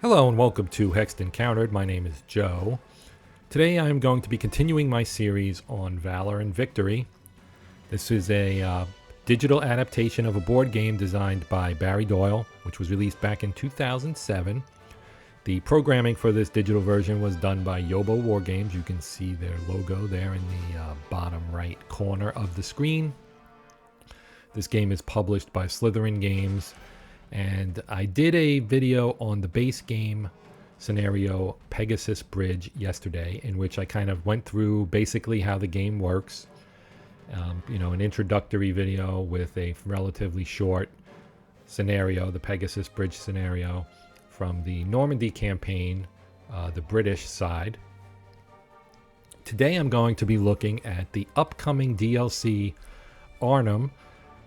Hello and welcome to Hexed Encountered. My name is Joe. Today I'm going to be continuing my series on Valor and Victory. This is a digital adaptation of a board game designed by Barry Doyle, which was released back in 2007. The programming for this digital version was done by Yobo Wargames. You can see their logo there in the bottom right corner of the screen. This game is published by Slitherine Games. And I did a video on the base game scenario Pegasus Bridge yesterday, in which I kind of went through basically how the game works. An introductory video with a relatively short scenario, the Pegasus Bridge scenario from the Normandy campaign, the British side. Today I'm going to be looking at the upcoming DLC Arnhem,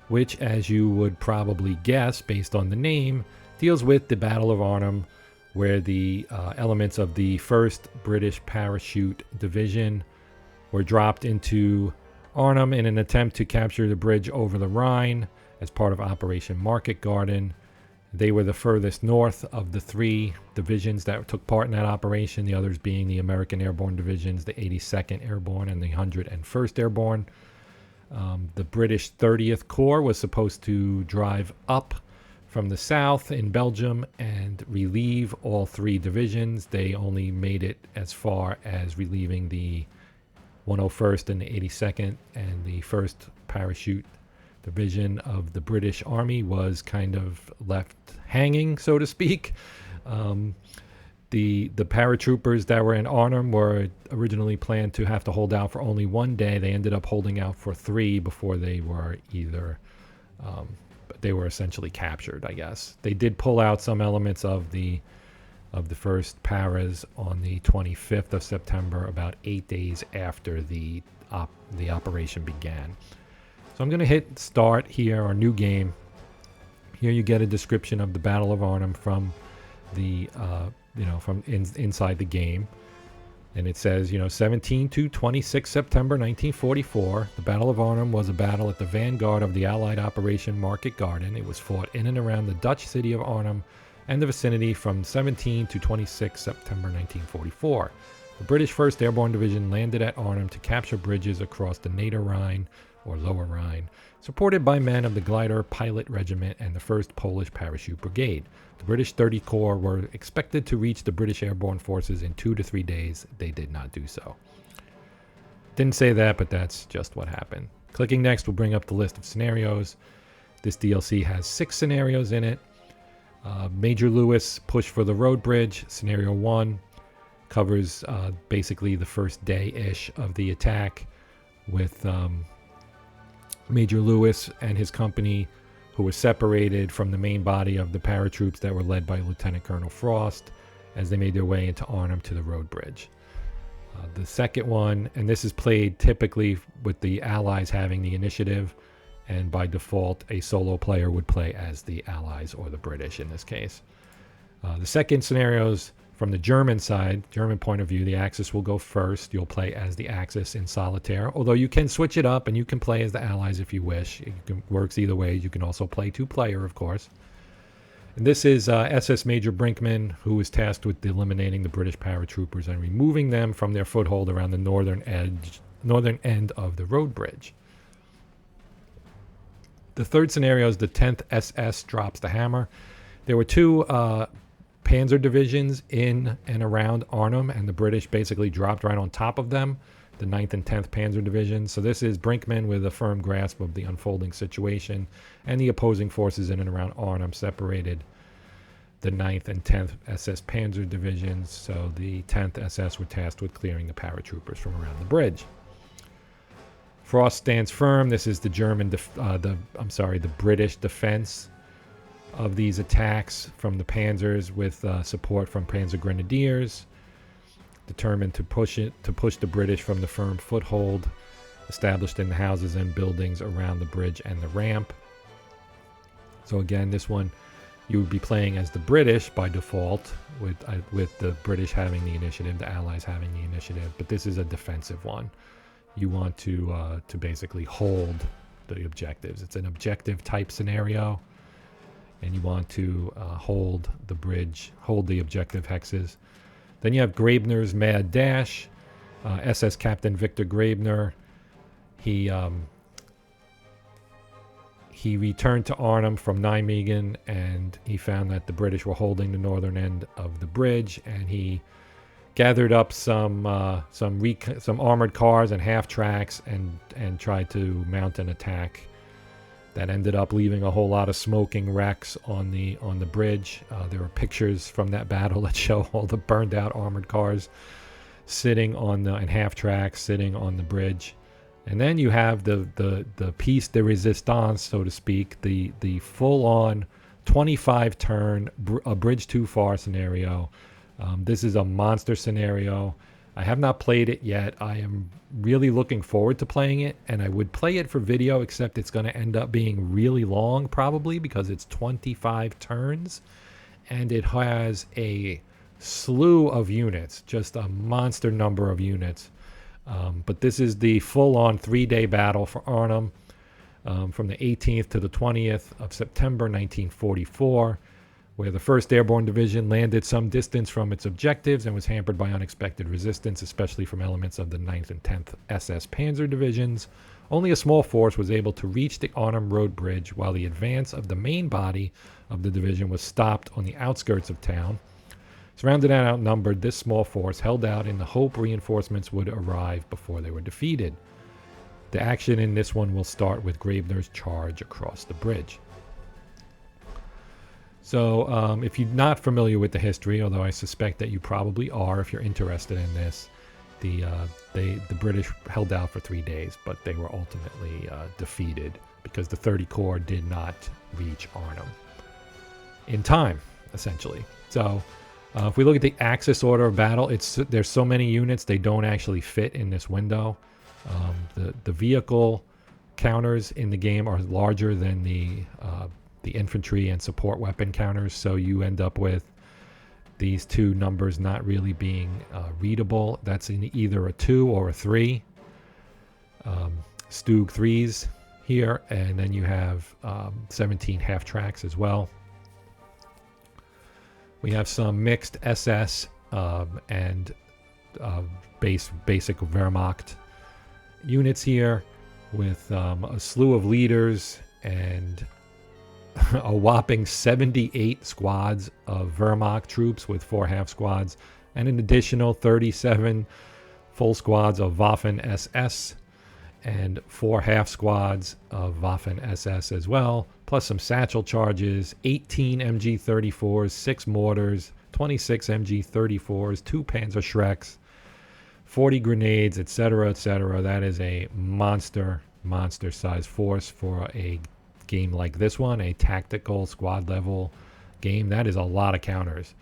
which, as you would probably guess based on the name, deals with the Battle of Arnhem, where the elements of the 1st British Parachute Division were dropped into Arnhem in an attempt to capture the bridge over the Rhine as part of Operation Market Garden. They were the furthest north of the 3 divisions that took part in that operation, the others being the American Airborne Divisions, the 82nd Airborne, and the 101st Airborne. The British 30th Corps was supposed to drive up from the south in Belgium and relieve all 3 divisions. They only made it as far as relieving the 101st and the 82nd, and the 1st Parachute Division of the British Army was kind of left hanging, so to speak. The paratroopers that were in Arnhem were originally planned to have to hold out for only 1 day. They ended up holding out for 3 before they were they were essentially captured, I guess. They did pull out some elements of the first paras on the 25th of September, about 8 days after the operation began. So I'm going to hit start here, or new game. Here you get a description of the Battle of Arnhem from the inside the game, and it says 17 to 26 September 1944. The Battle of Arnhem was a battle at the vanguard of the Allied Operation Market Garden. It was fought in and around the Dutch city of Arnhem and the vicinity from 17 to 26 September 1944. The British 1st Airborne Division landed at Arnhem to capture bridges across the Nieder Rhine, or Lower Rhine, supported by men of the Glider Pilot Regiment and the 1st Polish Parachute Brigade. The British 30th Corps were expected to reach the British Airborne Forces in 2 to 3 days. They did not do so. Didn't say that, but that's just what happened. Clicking next will bring up the list of scenarios. This DLC has 6 scenarios in it. Major Lewis Push for the Road Bridge. Scenario 1 covers basically the first day-ish of the attack, with Major Lewis and his company, who was separated from the main body of the paratroops that were led by Lieutenant Colonel Frost, as they made their way into Arnhem to the road bridge. The second one, and this is played typically with the Allies having the initiative, and by default a solo player would play as the Allies, or the British in this case. The second scenario's from the German side, German point of view. The Axis will go first. You'll play as the Axis in solitaire, although you can switch it up and you can play as the Allies if you wish. It works either way. You can also play 2-player, of course. And this is SS Major Brinkman, who is tasked with eliminating the British paratroopers and removing them from their foothold around the northern end of the road bridge. The third scenario is the 10th SS drops the hammer. There were 2 Panzer divisions in and around Arnhem, and the British basically dropped right on top of them, the 9th and 10th Panzer Division. So this is Brinkman with a firm grasp of the unfolding situation, and the opposing forces in and around Arnhem separated the 9th and 10th SS Panzer Divisions. So the 10th SS were tasked with clearing the paratroopers from around the bridge. Frost stands firm. This is the the British defense of these attacks from the Panzers, with support from Panzer Grenadiers, determined to push the British from the firm foothold established in the houses and buildings around the bridge and the ramp. So again, this one you would be playing as the British by default, with the British having the initiative, the Allies having the initiative, but this is a defensive one. You want to basically hold the objectives. It's an objective type scenario. and you want to hold the bridge, hold the objective hexes. Then you have Graebner's Mad Dash, SS Captain Victor Graebner. He returned to Arnhem from Nijmegen, and he found that the British were holding the northern end of the bridge, and he gathered up some armored cars and half tracks and tried to mount an attack. That ended up leaving a whole lot of smoking wrecks on the bridge. There are pictures from that battle that show all the burned out armored cars sitting on and half tracks sitting on the bridge. And then you have the piece de resistance, so to speak, the full-on 25-turn a bridge too far scenario. This is a monster scenario. I have not played it yet. I am really looking forward to playing it, and I would play it for video, except it's going to end up being really long probably because it's 25 turns, and it has a slew of units, just a monster number of units. But this is the full-on 3-day battle for Arnhem from the 18th to the 20th of September 1944, where the 1st Airborne Division landed some distance from its objectives and was hampered by unexpected resistance, especially from elements of the 9th and 10th SS Panzer Divisions. Only a small force was able to reach the Arnhem Road Bridge, while the advance of the main body of the division was stopped on the outskirts of town. Surrounded and outnumbered, this small force held out in the hope reinforcements would arrive before they were defeated. The action in this one will start with Graebner's charge across the bridge. So if you're not familiar with the history, although I suspect that you probably are if you're interested in this, the British held out for 3 days, but they were ultimately defeated because the 30 Corps did not reach Arnhem in time, essentially. So if we look at the Axis order of battle, there's so many units they don't actually fit in this window. The vehicle counters in the game are larger than the infantry and support weapon counters, so you end up with these two numbers not really being readable. That's in either a 2 or a 3. Stug 3s here, and then you have 17 half tracks as well. We have some mixed SS and basic Wehrmacht units here with a slew of leaders and a whopping 78 squads of Wehrmacht troops with 4 half squads and an additional 37 full squads of Waffen-SS and 4 half squads of Waffen-SS as well, plus some satchel charges, 18 MG-34s, 6 mortars, 26 MG-34s, 2 Panzerschrecks, 40 grenades, etc., etc. That is a monster-sized force for a game like this one, a tactical squad-level game. That is a lot of counters.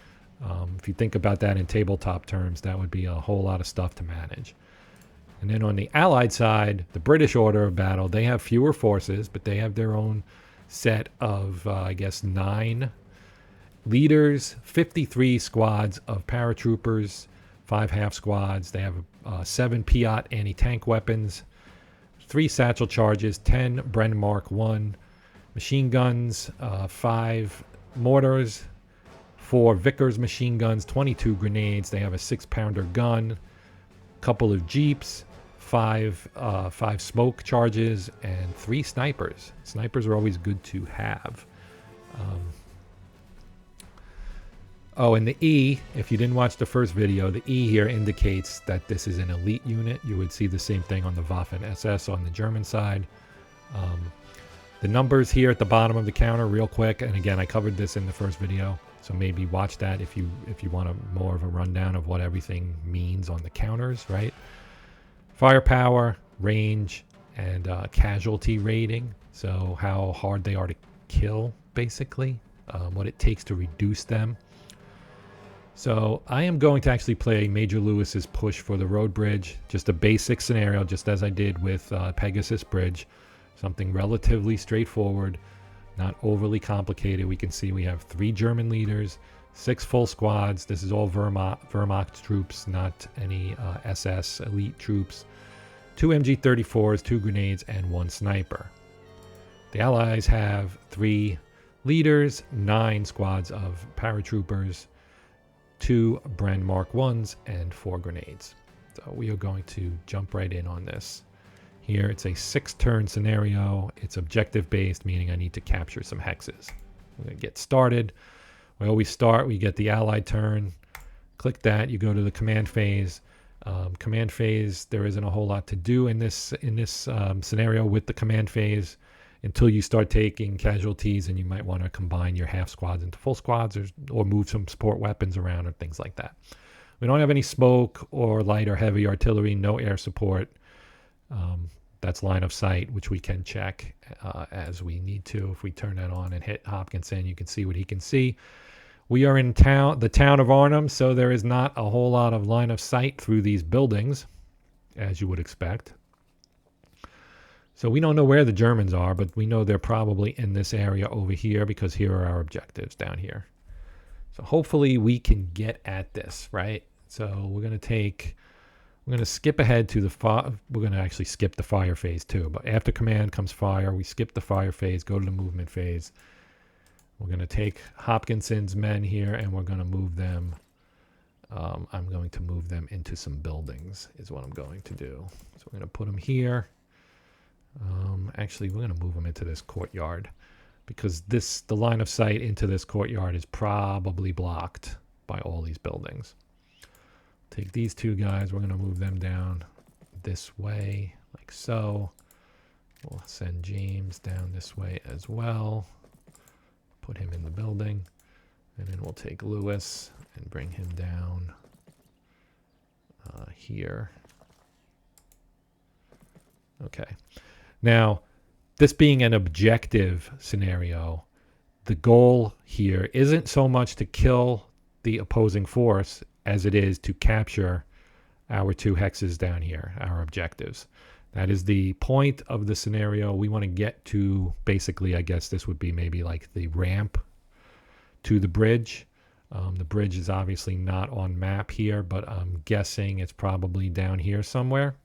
If you think about that in tabletop terms, that would be a whole lot of stuff to manage. And then on the Allied side, the British order of battle, they have fewer forces, but they have their own set of, 9 leaders, 53 squads of paratroopers, 5 half squads. They have 7 Piat anti-tank weapons, 3 satchel charges, 10 Bren Mark 1 machine guns, 5 mortars, 4 Vickers machine guns, 22 grenades. They have a 6-pounder gun, couple of jeeps, 5 smoke charges, and 3 snipers. Snipers are always good to have. And the E, if you didn't watch the first video, the E here indicates that this is an elite unit. You would see the same thing on the Waffen-SS on the German side. The numbers here at the bottom of the counter real quick, and again, I covered this in the first video, so maybe watch that if you want more of a rundown of what everything means on the counters, right? Firepower, range, and casualty rating, so how hard they are to kill, basically, what it takes to reduce them. So I am going to actually play Major Lewis's push for the road bridge, just a basic scenario, just as I did with Pegasus Bridge. Something relatively straightforward, not overly complicated. We can see we have 3 German leaders, 6 full squads. This is all Wehrmacht troops, not any SS elite troops. 2 MG-34s, 2 grenades, and 1 sniper. The Allies have 3 leaders, 9 squads of paratroopers, 2 Bren Mark 1s, and 4 grenades. So we are going to jump right in on this. Here it's a 6-turn scenario. It's objective based, meaning I need to capture some hexes. We're going to get started. We always start, we get the allied turn. Click that, you go to the command phase. Command phase, there isn't a whole lot to do in this scenario with the command phase until you start taking casualties, and you might want to combine your half squads into full squads, or move some support weapons around or things like that. We don't have any smoke or light or heavy artillery, no air support. That's line of sight, which we can check as we need to. If we turn that on and hit Hopkinson, you can see what he can see. We are in the town of Arnhem, so there is not a whole lot of line of sight through these buildings, as you would expect. So we don't know where the Germans are, but we know they're probably in this area over here, because here are our objectives down here. So hopefully we can get at this, right? So we're going to skip ahead to we're going to actually skip the fire phase too. But after command comes fire. We skip the fire phase, go to the movement phase. We're going to take Hopkinson's men here, and we're going to move them. I'm going to move them into some buildings is what I'm going to do. So we're going to put them here. Actually, we're going to move them into this courtyard, because the line of sight into this courtyard is probably blocked by all these buildings. Take these 2 guys. We're going to move them down this way, like so. We'll send James down this way as well. Put him in the building. And then we'll take Lewis and bring him down here. Okay. Now, this being an objective scenario, the goal here isn't so much to kill the opposing force as it is to capture our 2 hexes down here, our objectives. That is the point of the scenario. We want to get to, basically, I guess this would be maybe like the ramp to the bridge. The bridge is obviously not on map here, but I'm guessing it's probably down here somewhere.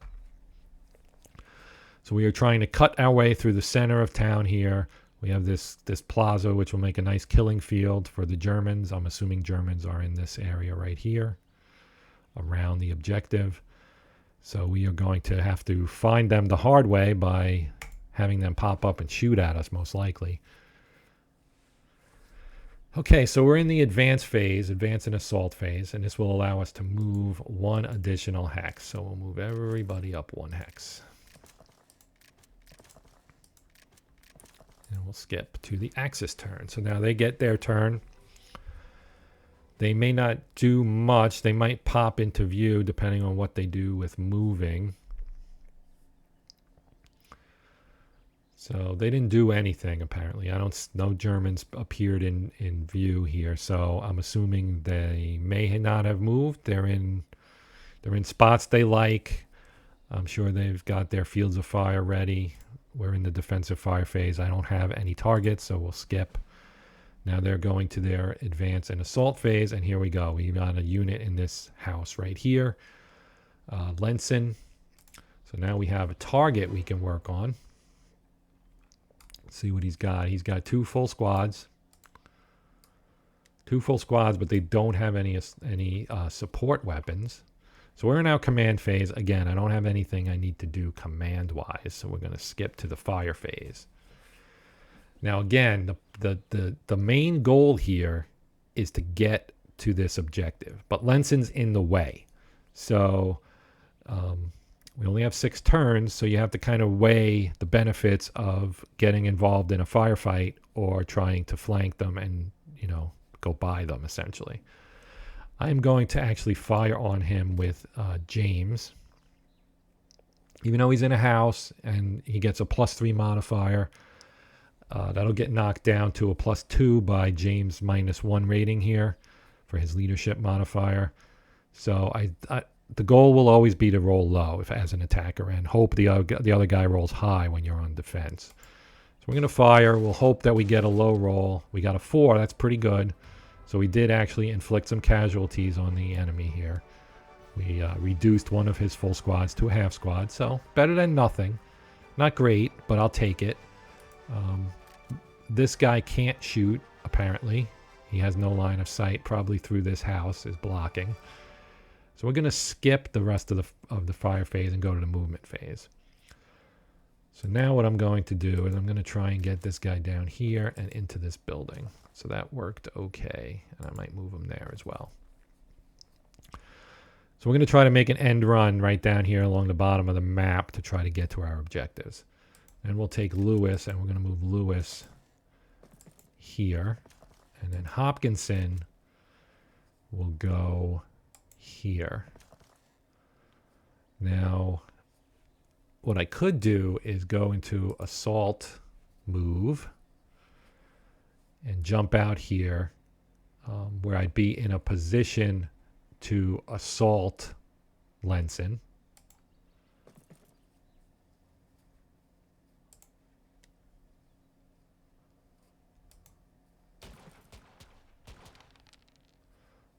So we are trying to cut our way through the center of town here. We have this plaza, which will make a nice killing field for the Germans. I'm assuming Germans are in this area right here, around the objective. So we are going to have to find them the hard way by having them pop up and shoot at us, most likely. Okay, so we're in the advance and assault phase, and this will allow us to move 1 additional hex. So we'll move everybody up 1 hex. And we'll skip to the Axis turn. So now they get their turn. They may not do much. They might pop into view depending on what they do with moving. So they didn't do anything, apparently. No Germans appeared in view here. So I'm assuming they may not have moved. They're in spots they like. I'm sure they've got their fields of fire ready. We're in the defensive fire phase. I don't have any targets, so we'll skip. Now they're going to their advance and assault phase, and here we go. We've got a unit in this house right here, Lenson. So now we have a target we can work on. Let's see what he's got. He's got 2 full squads. 2 full squads, but they don't have any support weapons. So we're in our command phase. Again, I don't have anything I need to do command-wise, so we're going to skip to the fire phase. Now, again, the main goal here is to get to this objective, but Lenson's in the way. So we only have 6 turns, so you have to kind of weigh the benefits of getting involved in a firefight or trying to flank them and, go by them, essentially. I'm going to actually fire on him with James. Even though he's in a house and he gets a +3 modifier, that'll get knocked down to a +2 by James' -1 rating here for his leadership modifier. So the goal will always be to roll low as an attacker and hope the other guy rolls high when you're on defense. So we're going to fire. We'll hope that we get a low roll. We got a 4. That's pretty good. So we did actually inflict some casualties on the enemy here. We reduced one of his full squads to a half squad. So better than nothing. Not great, but I'll take it. this guy can't shoot, apparently. He has no line of sight, probably through this house is blocking. So we're going to skip the rest of the fire phase and go to the movement phase. So now what I'm going to do is I'm going to try and get this guy down here and into this building. So that worked okay, and I might move him there as well. So we're going to try to make an end run right down here along the bottom of the map to try to get to our objectives. And we'll take Lewis, and we're going to move Lewis here. And then Hopkinson will go here. Now, what I could do is go into assault move and jump out here where I'd be in a position to assault Lenson.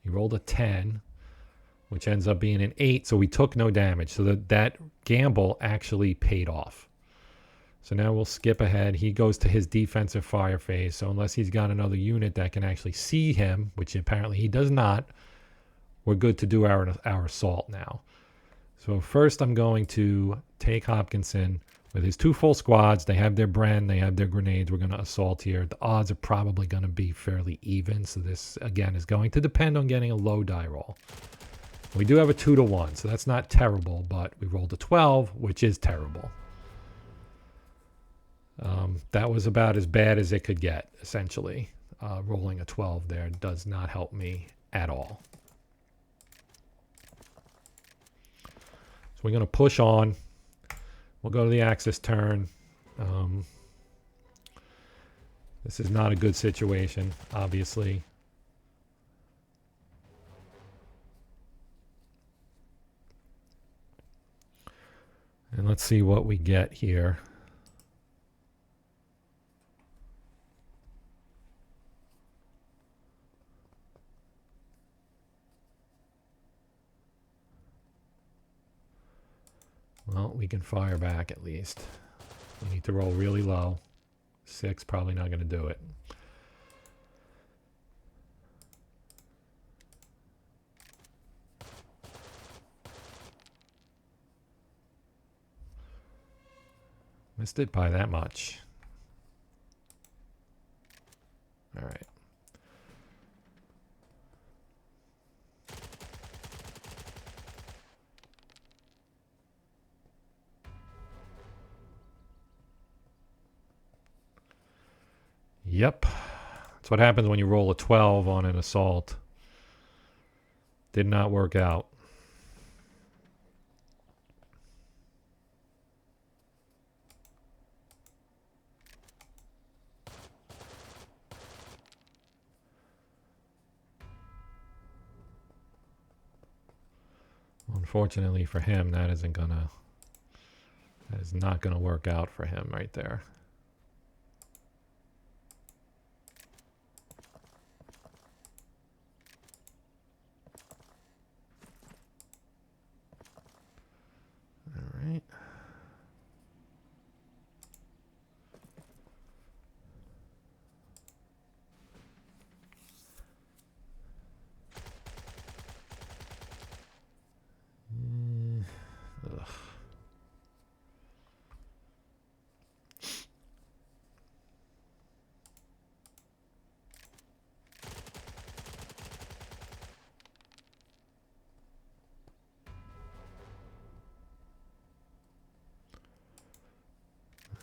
He rolled a 10, which ends up being an 8, so we took no damage. So that gamble actually paid off. So now we'll skip ahead. He goes to his defensive fire phase, so unless he's got another unit that can actually see him, which apparently he does not, we're good to do our assault now. So first I'm going to take Hopkinson with his 2 full squads. They have their Bren, they have their grenades. We're going to assault here. The odds are probably going to be fairly even, so this, again, is going to depend on getting a low die roll. We do have a 2-to-1, so that's not terrible, but we rolled a 12, which is terrible. That was about as bad as it could get, essentially. Rolling a 12 there does not help me at all. So we're going to push on. We'll go to the Axis turn. This is not a good situation, obviously. And let's see what we get here. Well, we can fire back at least. We need to roll really low. 6, probably not going to do it. Missed it by that much. All right. Yep. That's what happens when you roll a 12 on an assault. Did not work out. Unfortunately for him, that is not gonna work out for him right there. All right. Ugh.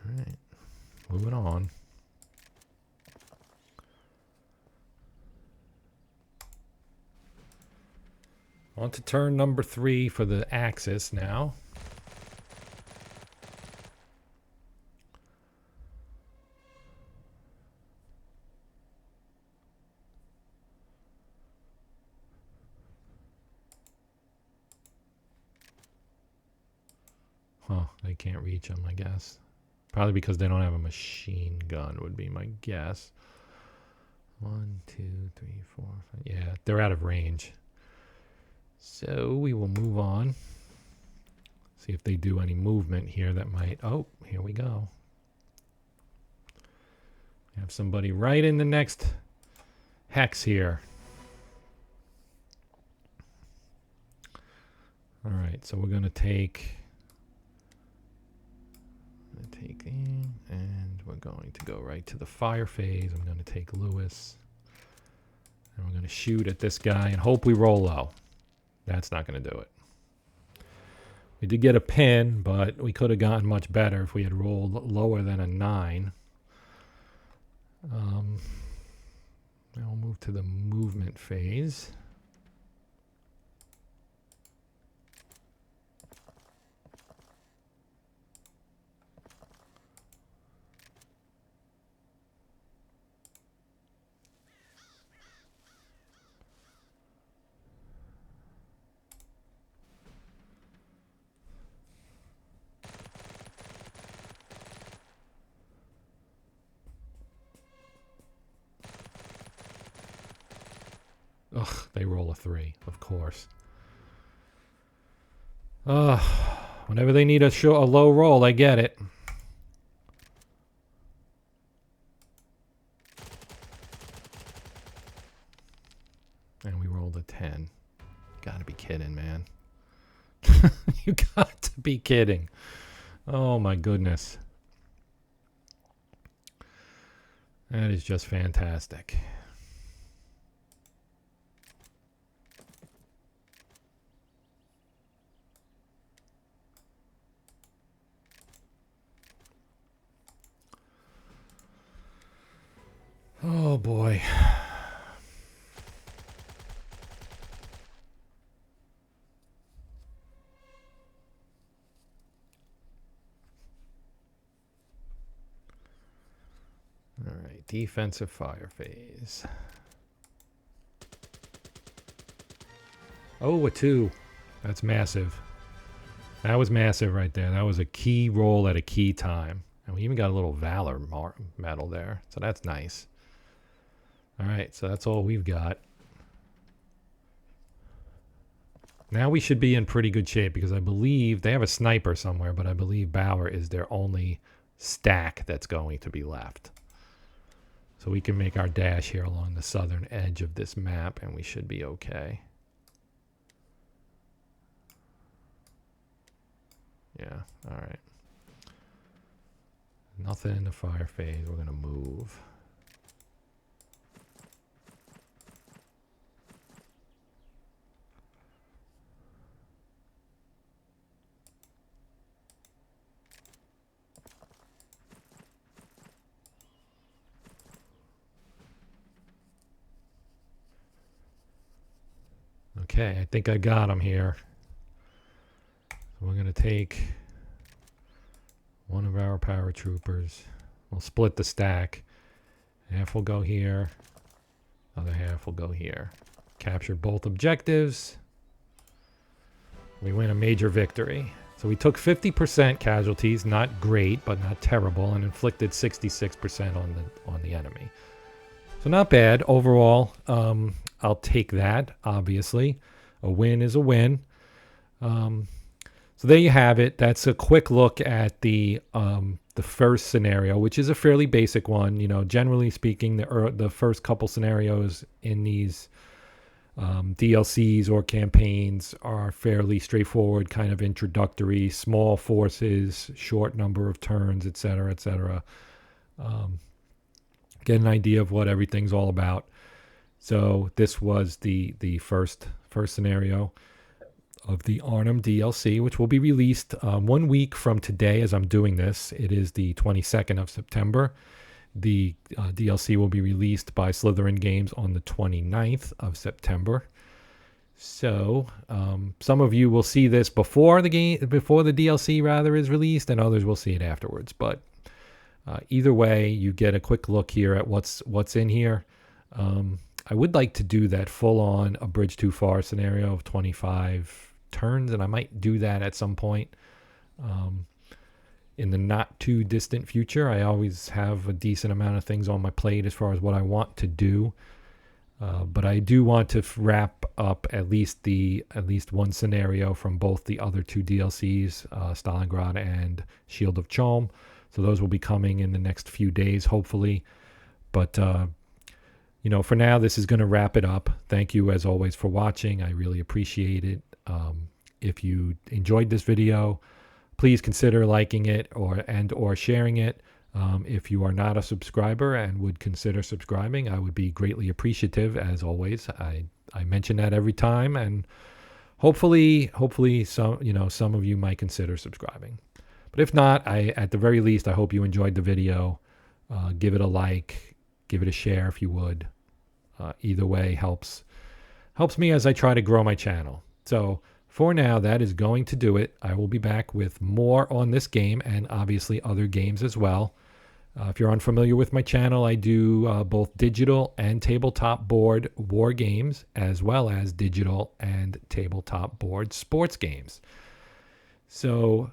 All right, moving on. On to turn number 3 for the Axis now. Huh, they can't reach them, I guess. Probably because they don't have a machine gun would be my guess. 1, 2, 3, 4, 5. Yeah, they're out of range. So we will move on. See if they do any movement here that might... Oh, here we go. Have somebody right in the next hex here. All right, so we're going to take in, and we're going to go right to the fire phase. I'm going to take Lewis, and we're going to shoot at this guy and hope we roll low. That's not going to do it. We did get a pin, but we could have gotten much better if we had rolled lower than a 9. Now we'll move to the movement phase. Ugh, they roll a 3, of course. Whenever they need a low roll, I get it. And we rolled a 10. Gotta be kidding, man. You got to be kidding. Oh my goodness. That is just fantastic. Oh boy. All right, defensive fire phase. Oh, a 2. That's massive. That was massive right there. That was a key roll at a key time. And we even got a little Valor medal there. So that's nice. All right, so that's all we've got. Now we should be in pretty good shape because I believe they have a sniper somewhere, but I believe Bauer is their only stack that's going to be left. So we can make our dash here along the southern edge of this map and we should be okay. Yeah, all right. Nothing in the fire phase. We're going to move. Okay, I think I got him here. So we're going to take one of our paratroopers. We'll split the stack. Half will go here. Other half will go here. Capture both objectives. We win a major victory. So we took 50% casualties, not great, but not terrible, and inflicted 66% on the enemy. So not bad overall. I'll take that, obviously. A win is a win. So there you have it. That's a quick look at the first scenario, which is a fairly basic one. You know, generally speaking, the first couple scenarios in these DLCs or campaigns are fairly straightforward, kind of introductory, small forces, short number of turns, etc., etc. Get an idea of what everything's all about. So this was the first scenario of the Arnhem DLC, which will be released 1 week from today as I'm doing this. It is the 22nd of September. The DLC will be released by Slitherine Games on the 29th of September. So some of you will see this before the DLC rather is released, and others will see it afterwards. But either way, you get a quick look here at what's in here. I would like to do that full-on a bridge too far scenario of 25 turns, and I might do that at some point in the not too distant future. I always have a decent amount of things on my plate as far as what I want to do, but I do want to wrap up at least one scenario from both the other two DLCs, Stalingrad and Shield of Cholm. So those will be coming in the next few days, hopefully. But for now, this is going to wrap it up. Thank you, as always, for watching. I really appreciate it. If you enjoyed this video, please consider liking it or sharing it. If you are not a subscriber and would consider subscribing, I would be greatly appreciative, as always. I mention that every time, and hopefully some of you might consider subscribing. But if not, at the very least, I hope you enjoyed the video. Give it a like, give it a share if you would. Either way helps me as I try to grow my channel. So for now, that is going to do it. I will be back with more on this game and obviously other games as well. If you're unfamiliar with my channel, I do both digital and tabletop board war games, as well as digital and tabletop board sports games. So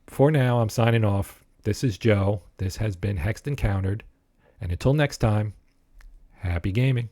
for now, I'm signing off. This is Joe. This has been Hexed Encountered. And until next time, happy gaming.